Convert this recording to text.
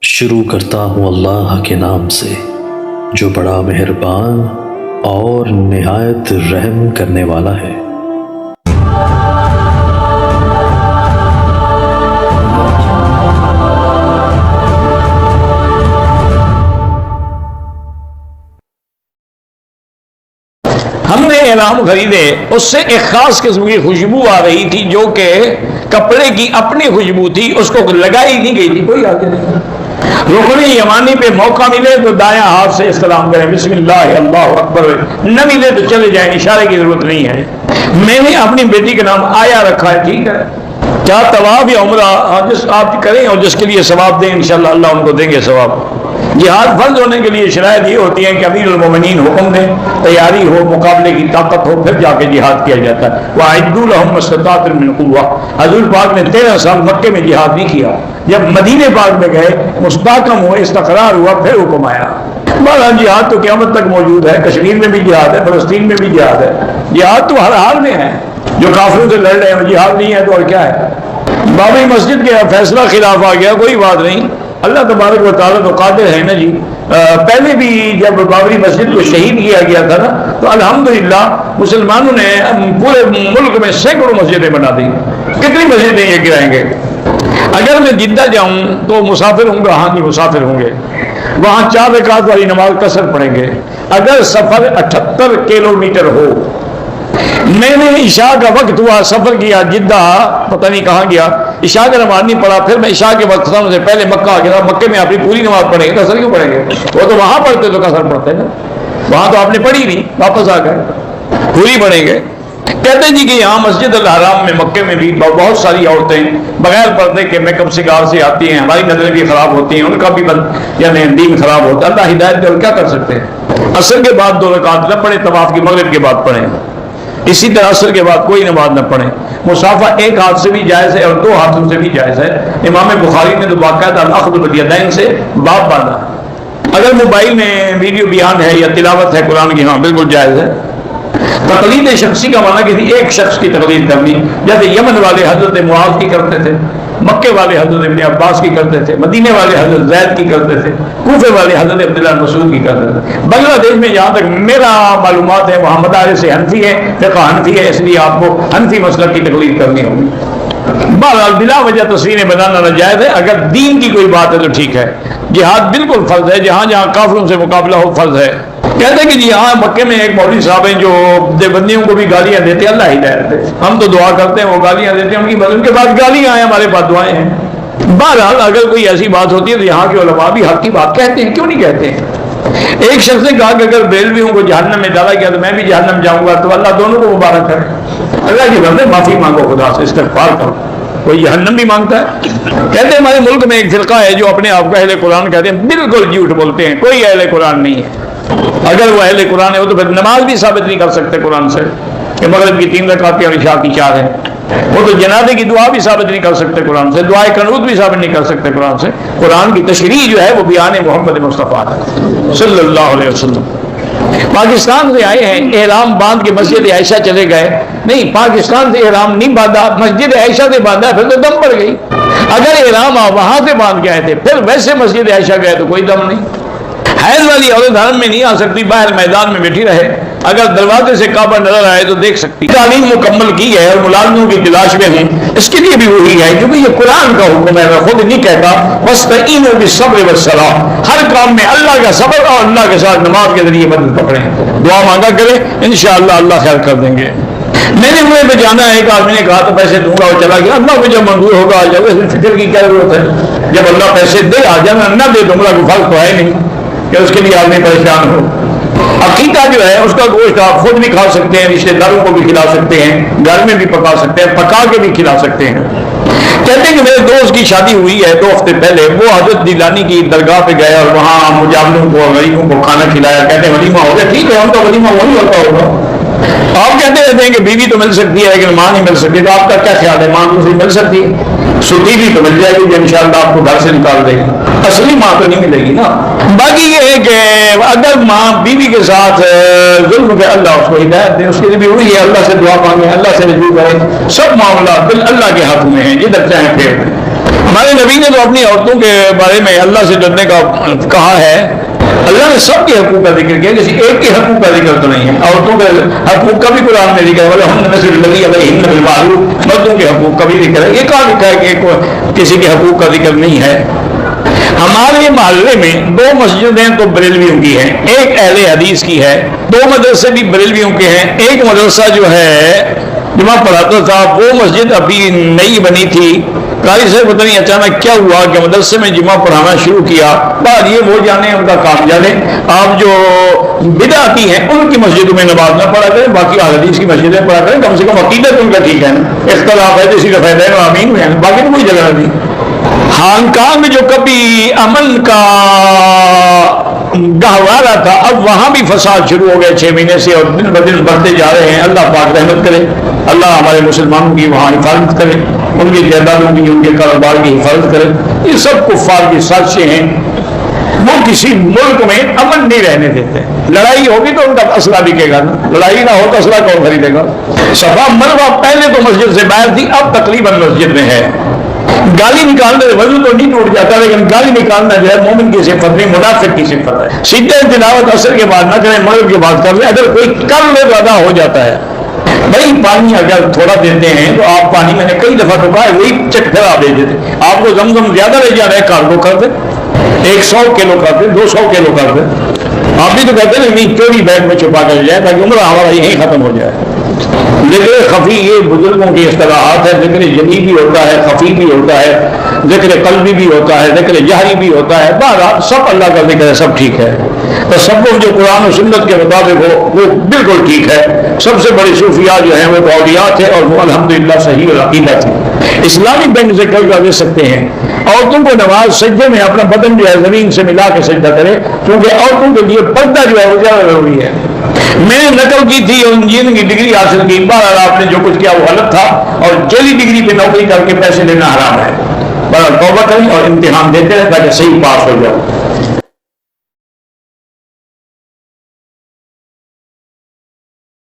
شروع کرتا ہوں اللہ کے نام سے جو بڑا مہربان اور نہایت رحم کرنے والا ہے۔ ہم نے اعلام خریدے، اس سے ایک خاص قسم کی خوشبو آ رہی تھی جو کہ کپڑے کی اپنی خوشبو تھی، اس کو لگائی نہیں گئی تھی، کوئی آگے نہیں۔ رکن یمانی پہ موقع ملے تو دایاں ہاتھ سے استلام کریں، بسم اللہ اللہ اکبر، نہ ملے تو چلے جائیں، اشارے کی ضرورت نہیں ہے۔ میں نے اپنی بیٹی کا نام آیا رکھا ہے، ٹھیک ہے، کیا طواف یا عمرہ جس آپ کریں اور جس کے لیے ثواب دیں، انشاءاللہ اللہ ان کو دیں گے ثواب۔ جہاد فرض ہونے کے لیے شرائط یہ ہوتی ہیں کہ امیر المومنین حکم دیں، تیاری ہو، مقابلے کی طاقت ہو، پھر جا کے جہاد کیا جاتا ہے۔ وَأَعِدُّوا لَهُم مَّا اسْتَطَعْتُم مِّن قُوَّةٍ۔ حضور پاک نے 13 سال مکے میں جہاد نہیں کیا، جب مدینے پاک میں گئے، مستحکم ہوئے، استقرار ہوا، پھر حکم آیا۔ بہرحال جہاد تو قیامت تک موجود ہے، کشمیر میں بھی جہاد ہے، فلسطین میں بھی جہاد ہے، جہاد تو ہر حال میں ہے۔ جو کافروں سے لڑ رہے ہیں جہاد نہیں ہے تو اور کیا ہے؟ بابری مسجد کے فیصلہ خلاف آ گیا، کوئی بات نہیں، اللہ تبارک و تعالیٰ تو قادر ہے نا جی۔ پہلے بھی جب بابری مسجد کو شہید کیا گیا تھا نا تو الحمدللہ مسلمانوں نے پورے ملک میں سینکڑوں مسجدیں بنا دی۔ کتنی مسجدیں یہ گرائیں گے؟ اگر میں جدہ جاؤں تو مسافر ہوں گا، ہاں جی مسافر ہوں گے، وہاں 4 رکعت والی نماز قصر پڑھیں گے۔ اگر سفر 78 کلومیٹر ہو، میں نے عشاء کا وقت ہوا، سفر کیا جدہ، پتہ نہیں کہاں گیا، عشاء کا نماز نہیں پڑھا، پھر میں عشاء کے وقت ختم سے پہلے مکہ آ گیا۔ مکے میں آپ نے پوری نماز پڑھیں گے، قصر کیوں پڑھیں گے؟ وہ تو وہاں پڑھتے تو قصر پڑھتے نا، وہاں تو آپ نے پڑھی نہیں، واپس آ گئے، پوری پڑھیں گے۔ کہتے ہیں جی کہ یہاں مسجد الحرام میں مکے میں بھی بہت ساری عورتیں بغیر پردے کے میک اپ سگار سے آتی ہیں، ہماری نظریں بھی خراب ہوتی ہیں، ان کا بھی یعنی دین خراب ہوتا ہے۔ اللہ ہدایت دے، اور کیا کر سکتے ہیں؟ عصر کے بعد 2 رکعت نہ پڑھیں، طواف کی مغرب کے بعد پڑھیں، اسی طرح عصر کے بعد کوئی نماز نہ پڑھیں۔ مصافحہ 1 ہاتھ سے بھی جائز ہے اور 2 ہاتھوں سے بھی جائز ہے۔ امام بخاری نے تو باقاعدہ الاخذ بالیدین سے باب باندھا۔ اگر موبائل میں ویڈیو بیان ہے یا تلاوت ہے قرآن کی، ہاں بالکل جائز ہے۔ تقلید شخصی کا معنی کسی ایک شخص کی تقلید کرنی، جیسے یمن والے حضرت معاذ کی کرتے تھے، مکے والے حضرت ابن عباس کی کرتے تھے، مدینے والے حضرت زید کی کرتے تھے، کوفے والے حضرت عبداللہ مسعود کی کرتے تھے۔ بنگلہ دیش میں جہاں تک میرا معلومات ہے وہاں مدارس حنفی ہے، فقہ حنفی ہے، اس لیے آپ کو حنفی مسلک کی تقلید کرنی ہوگی۔ بہرحال بلا وجہ تصویریں بنانا ناجائز ہے، اگر دین کی کوئی بات ہے تو ٹھیک ہے۔ جہاد بالکل فرض ہے، جہاں جہاں کافروں سے مقابلہ ہو فرض ہے۔ کہتے ہیں کہ جی ہاں مکے میں ایک مولوی صاحب ہیں جو دیوبندیوں کو بھی گالیاں دیتے ہیں، اللہ ہدایت دے، ہم تو دعا کرتے ہیں وہ گالیاں دیتے ہیں، ان کے پاس گالیاں ہیں، ہمارے پاس دعائیں ہیں۔ بہرحال اگر کوئی ایسی بات ہوتی ہے تو یہاں کے علماء بھی حق کی بات کہتے ہیں، کیوں نہیں کہتے ہیں؟ ایک شخص نے کہا کہ اگر بریلویوں کو جہنم میں ڈالا گیا تو میں بھی جہنم جاؤں گا، تو اللہ دونوں کو مبارک کرے، اللہ کے بندے معافی مانگو، خدا سے استغفار کرو۔ کوئی جہنم بھی مانگتا ہے؟ کہتے ہیں ہمارے ملک میں ایک فرقہ ہے جو اپنے آپ کو اہل قرآن کہتے ہیں، بالکل جھوٹ بولتے ہیں، کوئی اہل قرآن نہیں ہے۔ اگر وہ اہل قرآن ہے وہ تو پھر نماز بھی ثابت نہیں کر سکتے قرآن سے کہ مغرب کی 3 رکعتیں اور عشاء کی 4 ہیں۔ وہ تو جنازے کی دعا بھی ثابت نہیں کر سکتے قرآن سے، دعائے قنوت بھی ثابت نہیں کر سکتے قرآن سے۔ قرآن کی تشریح جو ہے وہ بیان محمد مصطفیٰ صلی اللہ علیہ وسلم۔ پاکستان سے آئے ہیں، احرام باندھ کے مسجد عائشہ چلے گئے، نہیں پاکستان سے احرام نہیں باندھا، مسجد عائشہ سے باندھا، پھر تو دم پڑ گئی۔ اگر احرام وہاں سے باندھ کے آئے تھے پھر ویسے مسجد عائشہ گئے تو کوئی دم نہیں۔ حیض والی عورت حرم میں نہیں آ سکتی، باہر میدان میں بیٹھی رہے، اگر دروازے سے کعبہ نظر آئے تو دیکھ سکتی۔ تعلیم مکمل کی ہے اور ملازموں کی تلاش میں ہوں، اس کے لیے بھی وہی ہے کیونکہ یہ قرآن کا حکم ہے، میں خود نہیں کہتا۔ وَاسْتَعِینُوا بِالصَّبْرِ وَالصَّلَاةِ، ہر کام میں اللہ کا صبر اور اللہ کے ساتھ نماز کے ذریعے مدد پکڑیں، دعا مانگا کریں، انشاءاللہ اللہ خیر کر دیں گے۔ میرے منہ پہ جانا ہے، ایک آدمی نے کہا تو پیسے دوں گا، وہ چلا گیا، اللہ کو جب منظور ہوگا جب اس میں فکر کی کیا ضرورت ہے؟ جب اللہ پیسے دے آ جائے، میں نہ دے دوں گا، کوئی فرق تو ہے نہیں کہ اس کے لیے آدمی پریشان ہو۔ عقیقہ جو ہے اس کا گوشت آپ خود بھی کھا سکتے ہیں، رشتے داروں کو بھی کھلا سکتے ہیں، گھر میں بھی پکا سکتے ہیں، پکا کے بھی کھلا سکتے ہیں۔ کہتے ہیں کہ میرے دوست کی شادی ہوئی ہے 2 ہفتے پہلے، وہ حضرت جیلانی کی درگاہ پہ گئے اور وہاں مجاوروں کو غریبوں کو کھانا کھلایا۔ کہتے ہیں ولیمہ ہو گیا، ٹھیک ہے ہم تو ولیمہ وہی ہوتا ہوگا۔ آپ کہتے رہتے ہیں کہ بیوی تو مل سکتی ہے لیکن ماں نہیں مل سکتی، تو آپ کا کیا خیال ہے؟ ماں دوسری مل سکتی ہے؟ ستی بھی تو مل جائے گی جو انشاءاللہ آپ کو گھر سے نکال دے گی، اصلی ماں تو نہیں ملے گی نا۔ باقی یہ ہے کہ اگر ماں بیوی کے ساتھ ظلم پہ اللہ اس کو ہدایت دے، اس کے لیے بھی وہی ہے، اللہ سے دعا مانگے، اللہ سے رجوع کرے، سب معاملات اللہ کے ہاتھ میں ہیں، جدھر چاہیں پھیر دیں۔ ہمارے نبی نے تو اپنی عورتوں کے بارے میں اللہ سے ڈرنے کا کہا ہے. اللہ نے سب کے حقوق کا ذکر کیا, کسی ایک کے حقوق کا ذکر تو نہیں ہے. عورتوں کے حقوق کا بھی قرآن میں ذکر ہے, مردوں کے حقوق کا بھی ذکر ہے. یہ کہاں لکھا ہے کہ کسی کے حقوق کا ذکر نہیں ہے؟ ہمارے محلے میں 2 مسجدیں تو بریلویوں کی ہیں, ایک اہل حدیث کی ہے, 2 مدرسے بھی بریلویوں کے ہیں. ایک مدرسہ جو ہے جمعہ پڑھاتا تھا, وہ مسجد ابھی نئی بنی تھی. قاری سے پتہ نہیں اچانک کیا ہوا کہ مدرسے میں جمعہ پڑھانا شروع کیا. بعد یہ وہ جانے, ان کا کام جانے. آپ جو بدعتی ہیں ان کی مسجدوں میں نماز نہ پڑھا کریں, باقی حدیث کی مسجدیں پڑھا کریں. کم سے کم عقیدت ان کا ٹھیک ہے نا, اختلاف ہے تو اسی کا فائدہ ہے, آمین ہوئے ہیں, باقی تو کوئی جگہ نہیں. خانقاہ میں جو کبھی امن کا گہوارہ تھا, اب وہاں بھی فساد شروع ہو گئے 6 مہینے سے, اور دن بدن بڑھتے جا رہے ہیں. اللہ پاک رحمت کرے, اللہ ہمارے مسلمانوں کی وہاں حفاظت کرے, ان کی جائیدادوں کی, ان کے کاروبار کی حفاظت کرے. یہ سب کفار کی سازشیں ہیں. وہ کسی ملک میں امن نہیں رہنے دیتے. لڑائی ہوگی تو ان کا اسلحہ بکے گا نا, لڑائی نہ ہو تو اسلحہ کون خریدے گا؟ صفا مروا پہلے تو مسجد سے باہر تھی, اب تقریباً مسجد میں ہے. گالی نکالنے سے وضو تو نہیں ٹوٹ جاتا, لیکن گالی نکالنا جو ہے مومن کی صفت نہیں, منافق کی صفت ہے. سیدھے تلاوت عصر کے بعد نہ کریں, مغرب کے بعد کر لیں. اگر کوئی کر لے تو ادا ہو جاتا ہے. بھائی پانی اگر تھوڑا دیتے ہیں تو آپ پانی, میں نے کئی دفعہ تو کہا ہے, وہی چٹ پھر آپ دے دیتے. آپ کو زمزم زیادہ لے جا رہے ہیں, کارگو کر دیں, 100 کلو کر دیں, 200 کلو کر دیں. آپ بھی تو کہتے ہیں نہیں, چوری بیگ میں چھپا کر جائے تاکہ عمرہ ہمارا یہیں ختم ہو جائے. ذکر خفی یہ بزرگوں کی اصطلاحات ہے. ذکر جلی بھی ہوتا ہے, خفی بھی ہوتا ہے, ذکر قلبی بھی ہوتا ہے, ذکر جہری بھی ہوتا ہے. بہرحال سب اللہ کا ذکر ہے, سب ٹھیک ہے. تصوف جو قرآن و سنت کے مطابق ہو وہ بالکل ٹھیک ہے. سب سے بڑی صوفیاء جو ہیں وہ اولیاء تھے, اور وہ الحمدللہ صحیح العقیدہ تھے. اسلامی بینک سے قرضہ دے سکتے ہیں. عورتوں کو نماز سجدے میں اپنا بدن جو ہے زمین سے ملا کے سجدہ کرے, کیونکہ عورتوں کے لیے پردہ جو ہے وہ زیادہ ضروری ہے. میں نے نقل کی تھی اور انجینئرنگ کی ڈگری حاصل کی. بہرحال آپ نے جو کچھ کیا وہ غلط تھا, اور جعلی ڈگری پہ نوکری کر کے پیسے لینا حرام ہے. بہرحال توبہ کریں اور امتحان دیتے رہیں تاکہ صحیح پاس ہو جائے.